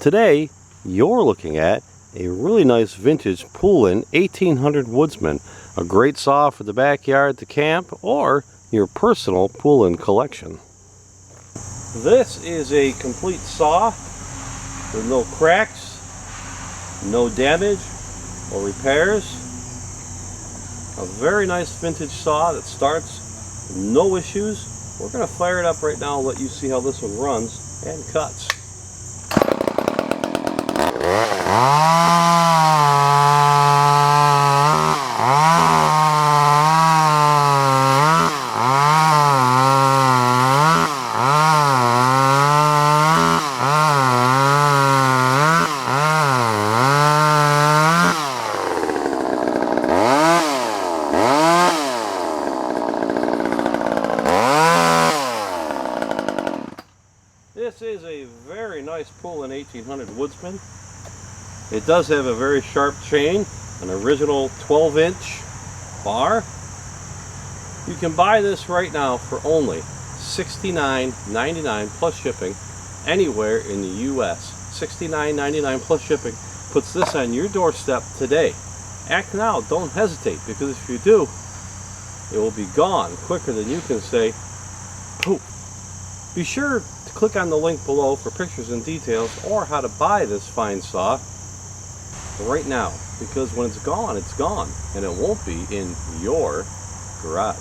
Today, you're looking at a really nice vintage Poulan 1800 Woodsman, a great saw for the backyard, the camp, or your personal Poulan collection. This is a complete saw with no cracks, no damage or repairs. A very nice vintage saw that starts no issues. We're going to fire it up right now and let you see how this one runs and cuts. This is a very nice Poulan 1800 Woodsman. It does have a very sharp chain, an original 12-inch bar. You can buy this right now for only $69.99 plus shipping anywhere in the US. $69.99 plus shipping puts this on your doorstep today. Act now, don't hesitate, because if you do, it will be gone quicker than you can say poof. Be sure to click on the link below for pictures and details or how to buy this fine saw right now, because when it's gone, and it won't be in your garage.